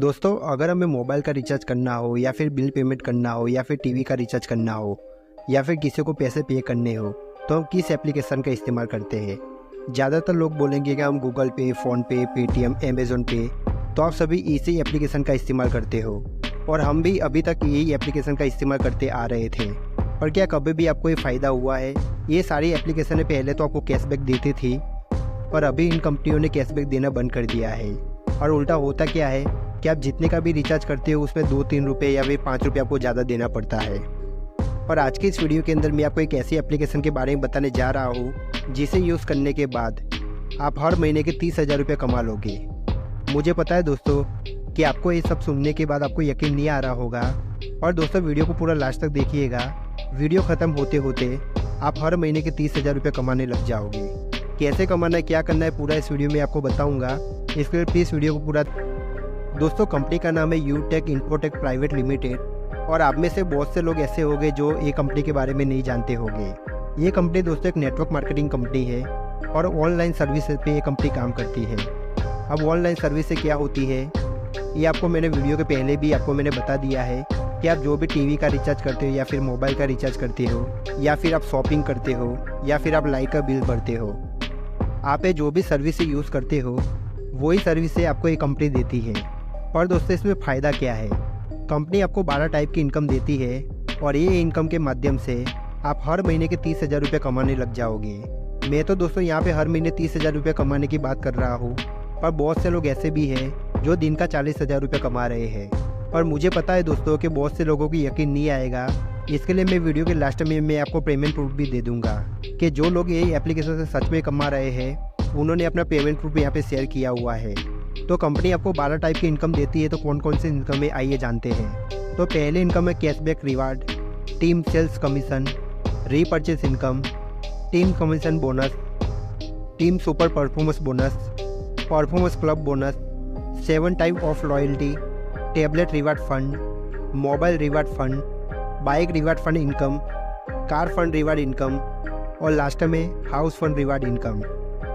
दोस्तों, अगर हमें मोबाइल का रिचार्ज करना हो या फिर बिल पेमेंट करना हो या फिर टीवी का रिचार्ज करना हो या फिर किसी को पैसे पे करने हो तो हम किस एप्लीकेशन का इस्तेमाल करते हैं। ज़्यादातर लोग बोलेंगे कि हम गूगल पे, फ़ोनपे, पेटीएम, अमेज़न पे, तो आप सभी इसी एप्लीकेशन का इस्तेमाल करते हो और हम भी अभी तक यही एप्लीकेशन का इस्तेमाल करते आ रहे थे। पर क्या कभी भी आपको ये फ़ायदा हुआ है? ये सारी एप्लीकेशनें पहले तो आपको कैशबैक देती थी, पर अभी इन कंपनियों ने कैशबैक देना बंद कर दिया है। और उल्टा होता क्या है कि आप जितने का भी रिचार्ज करते हो उसमें 2-3 रुपये या फिर 5 रुपये आपको ज़्यादा देना पड़ता है। और आज की इस वीडियो के अंदर मैं आपको एक ऐसी एप्लीकेशन के बारे में बताने जा रहा हूँ जिसे यूज़ करने के बाद आप हर महीने के 30,000 रुपये कमा लोगे। मुझे पता है दोस्तों कि आपको ये सब सुनने के बाद आपको यकीन नहीं आ रहा होगा, और दोस्तों वीडियो को पूरा लास्ट तक देखिएगा। वीडियो ख़त्म होते होते आप हर महीने के 30,000 रुपये कमाने लग जाओगे। कैसे कमाना है, क्या करना है, पूरा इस वीडियो में आपको बताऊँगा। इसके लिए प्लीज़ वीडियो को पूरा। दोस्तों, कंपनी का नाम है यूटेक इन्फोटेक प्राइवेट लिमिटेड, और आप में से बहुत से लोग ऐसे होंगे जो ये कंपनी के बारे में नहीं जानते होंगे। ये कंपनी दोस्तों एक नेटवर्क मार्केटिंग कंपनी है और ऑनलाइन सर्विसेज पे ये कंपनी काम करती है। अब ऑनलाइन सर्विस से क्या होती है ये आपको मैंने वीडियो के पहले भी आपको मैंने बता दिया है कि आप जो भी टीवी का रिचार्ज करते हो या फिर मोबाइल का रिचार्ज करते हो या फिर आप शॉपिंग करते हो या फिर आप लाइट का बिल भरते हो, आप ये जो भी सर्विस यूज़ करते हो वही सर्विस आपको ये कंपनी देती है। और दोस्तों इसमें फ़ायदा क्या है? कंपनी आपको 12 टाइप की इनकम देती है और ये इनकम के माध्यम से आप हर महीने के 30,000 रुपये कमाने लग जाओगे। मैं तो दोस्तों यहाँ पे हर महीने 30,000 रुपये कमाने की बात कर रहा हूँ, पर बहुत से लोग ऐसे भी हैं जो दिन का 40,000 रुपये कमा रहे हैं। और मुझे पता है दोस्तों कि बहुत से लोगों को यकीन नहीं आएगा, इसके लिए मैं वीडियो के लास्ट में मैं आपको पेमेंट प्रूफ भी दे दूँगा कि जो लोग ये एप्लीकेशन से सच में कमा रहे हैं उन्होंने अपना पेमेंट प्रूफ यहाँ पे शेयर किया हुआ है। तो कंपनी आपको 12 टाइप की इनकम देती है, तो कौन कौन सी इनकम है आइए जानते हैं। तो पहले इनकम है cashback reward, team sales commission, repurchase income, team commission bonus, team super performance bonus, performance club bonus, 7 type of loyalty, tablet reward fund, mobile reward fund, bike reward fund income, car fund reward income, और last में house fund reward income.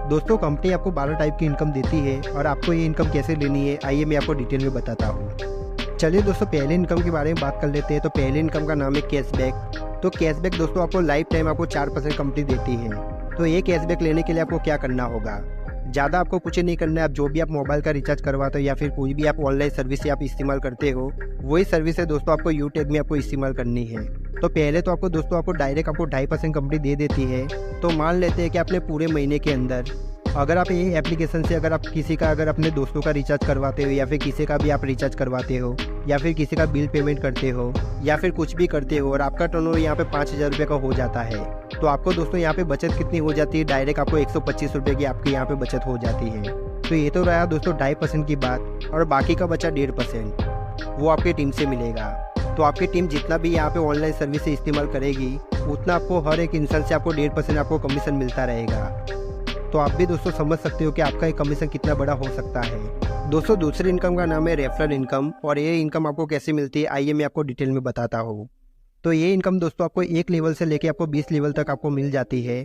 दोस्तों company आपको 12 type की income देती है और आपको ये इनकम कैसे लेनी है आइए मैं आपको डिटेल में बताता हूँ। चलिए दोस्तों पहले इनकम के बारे में बात कर लेते हैं। तो पहले इनकम का नाम है कैशबैक। तो कैशबैक दोस्तों आपको लाइफ टाइम आपको 4% कंपनी देती है। तो ये कैशबैक लेने के लिए आपको क्या करना होगा? ज़्यादा आपको कुछ नहीं करना है। आप जो भी आप मोबाइल का रिचार्ज करवाते हो या फिर कोई भी आप ऑनलाइन सर्विस आप इस्तेमाल करते हो वही सर्विस है दोस्तों आपको यूटेक में आपको इस्तेमाल करनी है। तो पहले तो आपको दोस्तों आपको डायरेक्ट आपको 2.5% कंपनी दे देती है। तो मान लेते हैं कि आपने पूरे महीने के अंदर अगर आप ये एप्लीकेशन से अगर आप किसी का अगर अपने दोस्तों का रिचार्ज करवाते हो या फिर किसी का भी आप रिचार्ज करवाते हो या फिर किसी का बिल पेमेंट करते हो या फिर कुछ भी करते हो और आपका टर्नओवर यहाँ पे 5,000 रुपये का हो जाता है, तो आपको दोस्तों यहाँ पे बचत कितनी हो जाती है? डायरेक्ट आपको 125 रुपये की आपकी यहाँ पे बचत हो जाती है। तो ये तो रहा दोस्तों 2.5% की बात, और बाकी का बचा 1.5% वो आपकी टीम से मिलेगा। तो आपकी टीम जितना भी यहाँ पे ऑनलाइन सर्विस इस्तेमाल करेगी उतना आपको हर एक इंसान से आपको 1.5% आपको कमीशन मिलता रहेगा। तो आप भी दोस्तों समझ सकते हो कि आपका एक कमीशन कितना बड़ा हो सकता है। दोस्तों दूसरी इनकम का नाम है रेफरल इनकम, और ये इनकम आपको कैसे मिलती है आइए मैं आपको डिटेल में बताता हूँ। तो ये इनकम दोस्तों आपको 1 लेवल से लेके आपको 20 लेवल तक आपको मिल जाती है,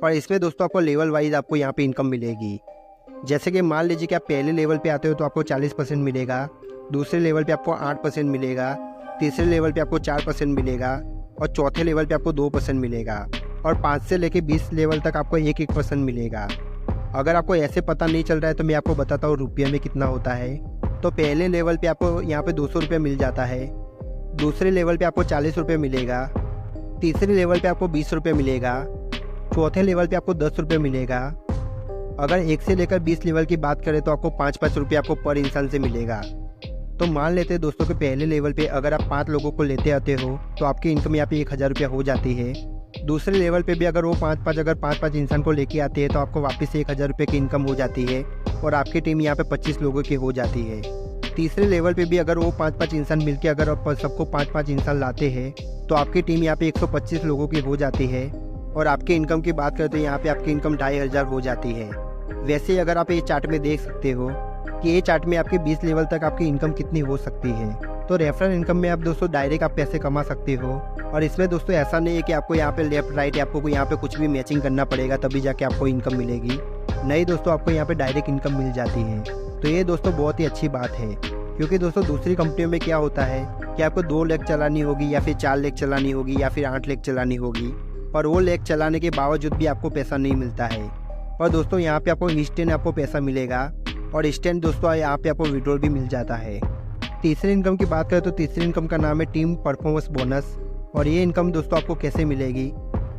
और इसमें दोस्तों आपको लेवल वाइज आपको यहाँ पे इनकम मिलेगी। जैसे कि मान लीजिए कि आप पहले लेवल पे आते हो तो आपको 40% मिलेगा, दूसरे लेवल पे आपको 8% मिलेगा, तीसरे लेवल पे आपको 4% मिलेगा, और चौथे लेवल पे आपको 2% मिलेगा, और 5 से लेके 20 लेवल तक आपको 1% मिलेगा। अगर आपको ऐसे पता नहीं चल रहा है तो मैं आपको बताता हूँ रुपये में कितना होता है। तो पहले लेवल पे आपको यहाँ पे 200 रुपये मिल जाता है, दूसरे लेवल पे आपको 40 रुपये मिलेगा, तीसरे लेवल पे आपको 20 रुपये मिलेगा, चौथे लेवल पे आपको 10 रुपये मिलेगा। अगर 1 से लेकर 20 लेवल की बात करें तो आपको 5-5 रुपये आपको पर इंसान से मिलेगा। तो मान लेते हैं दोस्तों कि पहले लेवल पे अगर आप 5 लोगों को लेते आते हो तो आपकी इनकम यहाँ पे 1,000 रुपये हो जाती है। दूसरे लेवल पे भी अगर वो 5-5 इंसान को लेके आते हैं तो आपको वापस से 1,000 रुपये की इनकम हो जाती है, और आपकी टीम यहाँ पे 25 लोगों की हो जाती है। तीसरे लेवल पे भी अगर वो 5-5 इंसान मिलके अगर आप सबको 5-5 इंसान लाते हैं तो आपकी टीम यहाँ पे 125 लोगों की हो जाती है, और आपकी इनकम की बात करें तो यहाँ पे आपकी इनकम 2,500 हो जाती है। वैसे अगर आप ये चार्ट में देख सकते हो कि ये चार्ट में आपके 20 लेवल तक आपकी इनकम कितनी हो सकती है। तो रेफरल इनकम में आप दोस्तों डायरेक्ट आप पैसे कमा सकते हो, और इसमें दोस्तों ऐसा नहीं है कि आपको यहाँ पे लेफ्ट राइट आपको यहाँ पे कुछ भी मैचिंग करना पड़ेगा तभी जाके आपको इनकम मिलेगी। नहीं दोस्तों, आपको यहाँ पे डायरेक्ट इनकम मिल जाती है। तो ये दोस्तों बहुत ही अच्छी बात है। क्योंकि दोस्तों दूसरी कंपनियों में क्या होता है कि आपको 2 लेग चलानी होगी या फिर 4 लेग चलानी होगी या फिर 8 लेग चलानी होगी, और वो लेग चलाने के बावजूद भी आपको पैसा नहीं मिलता है। और दोस्तों यहाँ पे आपको इंस्टेंट आपको पैसा मिलेगा, और इंस्टेंट दोस्तों यहाँ पे आपको विड्रॉल भी मिल जाता है। तीसरी इनकम की बात करें तो तीसरी इनकम का नाम है टीम परफॉर्मेंस बोनस। और ये इनकम दोस्तों आपको कैसे मिलेगी?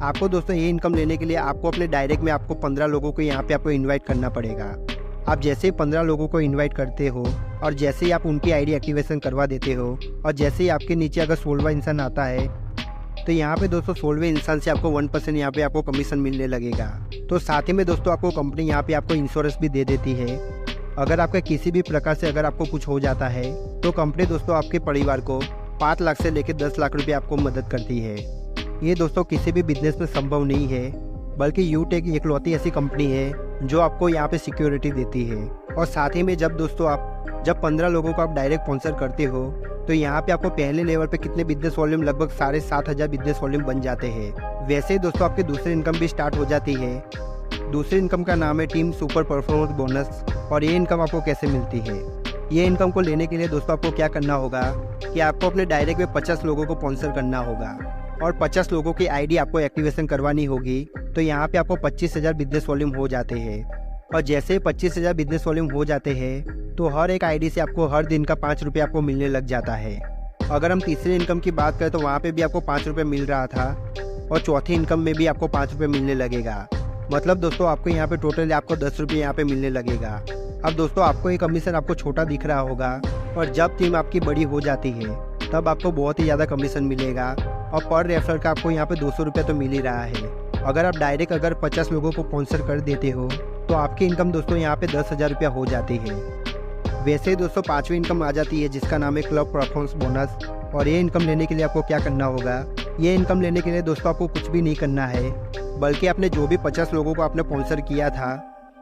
आपको दोस्तों ये इनकम लेने के लिए आपको अपने डायरेक्ट में आपको 15 लोगों को यहाँ पे आपको इनवाइट करना पड़ेगा। आप जैसे ही 15 लोगों को इनवाइट करते हो और जैसे ही आप उनकी आईडी एक्टिवेशन करवा देते हो, और जैसे ही आपके नीचे अगर 16वां इंसान आता है, तो यहाँ पे दोस्तों 16वें इंसान से आपको 1% यहाँ पे आपको कमीशन मिलने लगेगा। तो साथ ही में दोस्तों आपको कंपनी यहाँ पे आपको इंश्योरेंस भी दे देती है। अगर आपका किसी भी प्रकार से अगर आपको कुछ हो जाता है तो कंपनी दोस्तों आपके परिवार को 5 लाख से लेकर 10 लाख रुपये आपको मदद करती है। ये दोस्तों किसी भी बिजनेस में संभव नहीं है, बल्कि यूटेक इकलौती ऐसी कंपनी है जो आपको यहाँ पे सिक्योरिटी देती है। और साथ ही में जब 15 लोगों को आप डायरेक्ट स्पॉन्सर करते हो, तो यहाँ पे आपको पहले लेवल पे कितने बिजनेस वॉल्यूम, लगभग 7,500 बिजनेस वॉल्यूम बन जाते हैं। वैसे ही दोस्तों आपकी दूसरी इनकम भी स्टार्ट हो जाती है। दूसरी इनकम का नाम है टीम सुपर परफॉर्मेंस बोनस। और ये इनकम आपको कैसे मिलती है? ये इनकम को लेने के लिए दोस्तों आपको क्या करना होगा कि आपको अपने डायरेक्ट में 50 लोगों को स्पॉन्सर करना होगा, और 50 लोगों की आईडी आपको एक्टिवेशन करवानी होगी। तो यहाँ पे आपको 25,000 बिजनेस वॉल्यूम हो जाते हैं। और जैसे ही 25,000 बिजनेस वॉल्यूम हो जाते हैं, तो हर एक आईडी से आपको हर दिन का 5 रुपये आपको मिलने लग जाता है। अगर हम तीसरी इनकम की बात करें तो वहाँ पे भी आपको 5 रुपये मिल रहा था, और चौथी इनकम में भी आपको 5 रुपये मिलने लगेगा। मतलब दोस्तों आपको यहाँ पे टोटल आपको 10 रुपये यहाँ पे मिलने लगेगा। अब दोस्तों आपको ये कमीशन आपको छोटा दिख रहा होगा, और जब टीम आपकी बड़ी हो जाती है तब आपको बहुत ही ज़्यादा कमीशन मिलेगा। और पर रेफरल का आपको यहाँ पे 200 रुपये तो मिल ही रहा है। अगर आप डायरेक्ट 50 लोगों को स्पॉन्सर कर देते हो तो आपकी इनकम दोस्तों यहाँ पे 10,000 रुपया हो जाती है। वैसे ही दोस्तों 5वीं इनकम आ जाती है जिसका नाम है क्लब परफॉर्मेंस बोनस। और ये इनकम लेने के लिए आपको क्या करना होगा? ये इनकम लेने के लिए दोस्तों आपको कुछ भी नहीं करना है, बल्कि आपने जो भी 50 लोगों को आपने स्पॉन्सर किया था,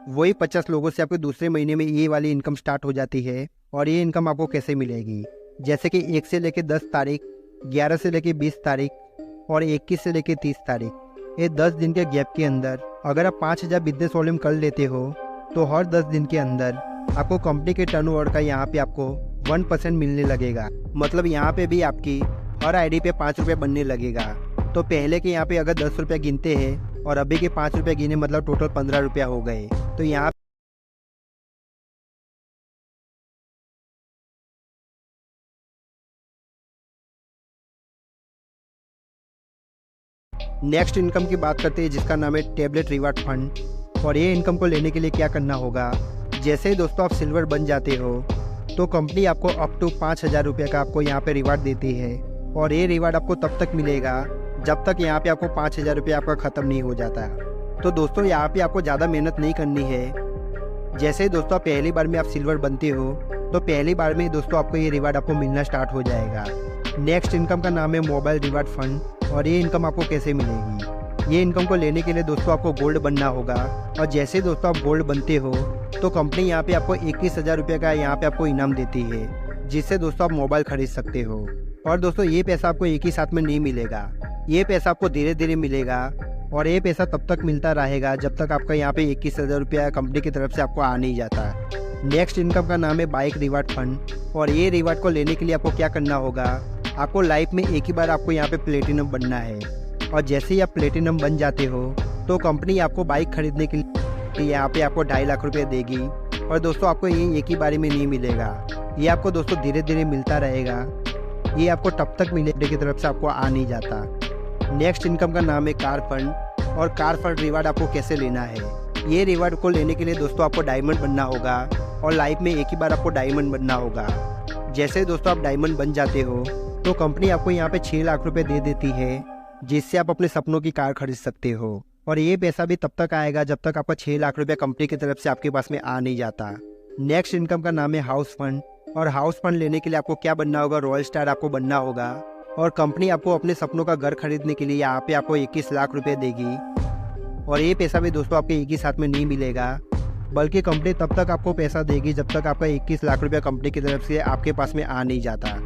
वही 50 लोगों से आपके दूसरे महीने में ये वाली इनकम स्टार्ट हो जाती है। और ये इनकम आपको कैसे मिलेगी? जैसे कि 1 से लेकर 10 तारीख, 11 से लेकर 20 तारीख और 21 से लेकर 30 तारीख, ये 10 दिन के गैप के अंदर अगर आप 5,000 बिजनेस वॉल्यूम कर लेते हो, तो हर 10 दिन के अंदर आपको कंपनी के टर्नओवर का यहाँ पे आपको 1% मिलने लगेगा। मतलब यहाँ पे भी आपकी हर आईडी पे 5 रुपये बनने लगेगा। तो पहले के यहाँ पे अगर 10 रुपये गिनते हैं और अभी के 5 रुपये गिने, मतलब टोटल 15 रुपया हो गए। तो यहाँ नेक्स्ट इनकम की बात करते हैं जिसका नाम है टैबलेट रिवार्ड फंड। और ये इनकम को लेने के लिए क्या करना होगा? जैसे ही दोस्तों आप सिल्वर बन जाते हो, तो कंपनी आपको अप टू 5,000 रुपये का आपको यहाँ पे रिवार्ड देती है। और ये रिवार्ड आपको तब तक मिलेगा जब तक यहाँ पे आपको 5,000 रुपये आपका ख़त्म नहीं हो जाता। तो दोस्तों यहाँ पे आपको ज़्यादा मेहनत नहीं करनी है। जैसे ही दोस्तों पहली बार में आप सिल्वर बनते हो, तो पहली बार में दोस्तों आपको ये रिवार्ड आपको मिलना स्टार्ट हो जाएगा। नेक्स्ट इनकम का नाम है मोबाइल रिवार्ड फंड। और ये इनकम आपको कैसे मिलेगी? ये इनकम को लेने के लिए दोस्तों आपको गोल्ड बनना होगा। और जैसे दोस्तों आप गोल्ड बनते हो, तो कंपनी यहाँ पे आपको 21,000 रुपये का यहाँ पे आपको इनाम देती है, जिससे दोस्तों आप मोबाइल खरीद सकते हो। और दोस्तों ये पैसा आपको एक ही साथ में नहीं मिलेगा, ये पैसा आपको धीरे धीरे मिलेगा। और ये पैसा तब तक मिलता रहेगा जब तक आपका यहाँ पे 21,000 रुपया कंपनी की तरफ से आपको आ नहीं जाता। नेक्स्ट इनकम का नाम है बाइक रिवार्ड फंड। और ये रिवार्ड को लेने के लिए आपको क्या करना होगा? आपको लाइफ में एक ही बार आपको यहाँ पे प्लेटिनम बनना है। और जैसे ही आप प्लेटिनम बन जाते हो, तो कंपनी आपको बाइक खरीदने के लिए यहाँ पे आपको 2.5 लाख रुपये देगी। और दोस्तों आपको ये एक ही बारी में नहीं मिलेगा, ये आपको दोस्तों धीरे धीरे मिलता रहेगा। ये आपको तब तक मिलेगा की तरफ से आपको आ नहीं जाता। नेक्स्ट इनकम का नाम है कार फंड। और कार फंड रिवार्ड आपको कैसे लेना है? ये रिवार्ड को लेने के लिए दोस्तों आपको डायमंड बनना होगा। और लाइफ में एक ही बार आपको डायमंड बनना होगा। जैसे दोस्तों आप डायमंड बन जाते हो, तो कंपनी आपको यहाँ पे 6 लाख रुपए दे देती है, जिससे आप अपने सपनों की कार खरीद सकते हो। और ये पैसा भी तब तक आएगा जब तक आपका 6 लाख रुपए कंपनी की तरफ से आपके पास में आ नहीं जाता। नेक्स्ट इनकम का नाम है हाउस फंड। और हाउस फंड लेने के लिए आपको क्या बनना होगा? रॉयल स्टार आपको बनना होगा। और कंपनी आपको अपने सपनों का घर खरीदने के लिए यहाँ पे आपको 21 लाख रुपए देगी। और ये पैसा भी दोस्तों आपके एक ही साथ में नहीं मिलेगा, बल्कि कंपनी तब तक आपको पैसा देगी जब तक आपका 21 लाख रुपया कंपनी की तरफ से आपके पास में आ नहीं जाता।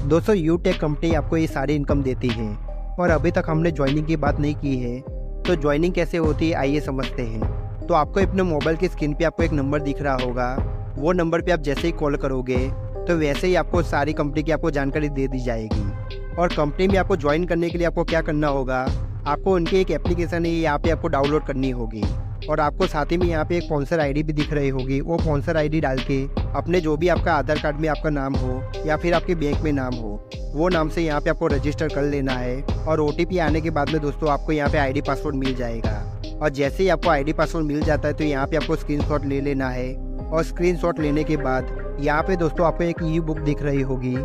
दोस्तों यूटेक कंपनी आपको ये सारी इनकम देती है। और अभी तक हमने ज्वाइनिंग की बात नहीं की है, तो ज्वाइनिंग कैसे होती है आइए समझते हैं। तो आपको अपने मोबाइल की स्क्रीन पे आपको एक नंबर दिख रहा होगा, वो नंबर पे आप जैसे ही कॉल करोगे, तो वैसे ही आपको सारी कंपनी की आपको जानकारी दे दी जाएगी। और कंपनी में आपको ज्वाइन करने के लिए आपको क्या करना होगा, आपको उनकी एक एप्लीकेशन है यहाँ पे आपको डाउनलोड करनी होगी। और आपको साथ ही में यहाँ पे एक स्पॉन्सर आईडी भी दिख रही होगी। वो स्पॉन्सर आईडी डाल के अपने जो भी आपका आधार कार्ड में आपका नाम हो या फिर आपके बैंक में नाम हो, वो नाम से यहाँ पे आपको रजिस्टर कर लेना है। और OTP आने के बाद में दोस्तों आपको यहाँ पे ID पासवर्ड मिल जाएगा। और जैसे ही आपको ID पासवर्ड मिल जाता है तो यहाँ पे आपको स्क्रीनशॉट ले लेना है। और स्क्रीनशॉट लेने के बाद यहाँ पे दोस्तों आपको एक ई बुक दिख रही होगी।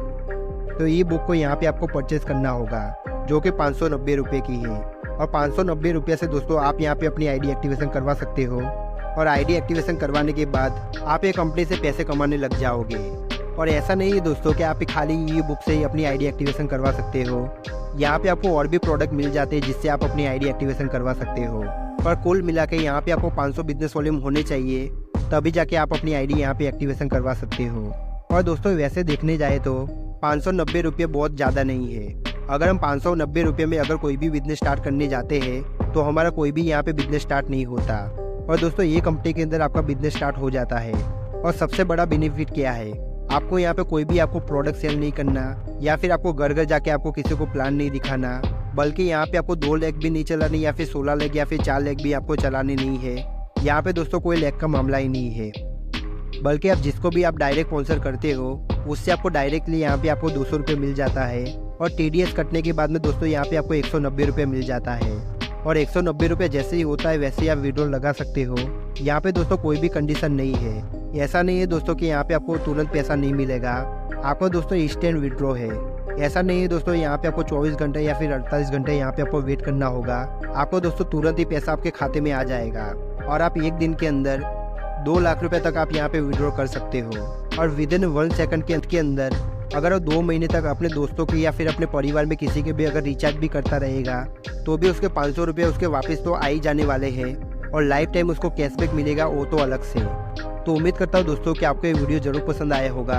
तो ई बुक को यहाँ पे आपको परचेज करना होगा, जो कि 590 रुपये की है। और 590 रुपये से दोस्तों आप यहाँ पे अपनी ID एक्टिवेशन करवा सकते हो। और ID एक्टिवेशन करवाने के बाद आप ये कंपनी से पैसे कमाने लग जाओगे। और ऐसा नहीं है दोस्तों कि आप खाली ई बुक से ही अपनी ID एक्टिवेशन करवा सकते हो। यहाँ पे आपको और भी प्रोडक्ट मिल जाते हैं जिससे आप अपनी ID एक्टिवेशन करवा सकते हो। पर कुल मिला के यहाँ पे आपको 500 बिजनेस वॉल्यूम होने चाहिए, तभी जाके आप अपनी ID यहाँ पे एक्टिवेशन करवा सकते हो। और दोस्तों वैसे देखने जाए तो 590 रुपये बहुत ज़्यादा नहीं है। अगर हम 590 रुपये में अगर कोई भी बिजनेस स्टार्ट करने जाते हैं तो हमारा कोई भी यहाँ पे बिजनेस स्टार्ट नहीं होता। और दोस्तों ये कंपनी के अंदर आपका बिजनेस स्टार्ट हो जाता है। और सबसे बड़ा बेनिफिट क्या है, आपको यहाँ पे कोई भी आपको प्रोडक्ट सेल नहीं करना, या फिर आपको घर घर जाके आपको किसी को प्लान नहीं दिखाना, बल्कि यहाँ पे आपको 2 लेग भी नहीं चलानी, या फिर 16 लेग या फिर 4 लेग भी आपको चलाने नहीं है। यहाँ पे दोस्तों कोई लेग का मामला ही नहीं है, बल्कि आप जिसको भी आप डायरेक्ट स्पॉन्सर करते हो उससे आपको डायरेक्टली यहाँ पे आपको 200 रुपये मिल जाता है। और TDS कटने के बाद में दोस्तों यहाँ पे आपको 190 रुपये मिल जाता है। और 190 रुपये जैसे ही होता है वैसे ही आप विड्रॉल लगा सकते हो। यहाँ पे दोस्तों कोई भी कंडीशन नहीं है। ऐसा नहीं है दोस्तों कि यहाँ पे आपको तुरंत पैसा नहीं मिलेगा। आपको दोस्तों इंस्टेंट विड्रॉ है। ऐसा नहीं है दोस्तों यहाँ पे आपको 24 घंटे या फिर 48 घंटे यहाँ पे आपको वेट करना होगा। आपको दोस्तों तुरंत ही पैसा आपके खाते में आ जाएगा। और आप एक दिन के अंदर 2 लाख रुपए तक आप यहाँ पे विड्रॉ कर सकते हो। और विदिन 1 सेकंड के अंदर अगर वो 2 महीने तक अपने दोस्तों की या फिर अपने परिवार में किसी के भी अगर रिचार्ज भी करता रहेगा तो भी उसके 500 रुपये उसके वापस तो आ ही जाने वाले हैं। और लाइफ टाइम उसको कैशबैक मिलेगा, वो तो अलग से। तो उम्मीद करता हूँ दोस्तों कि आपको ये वीडियो ज़रूर पसंद आया होगा।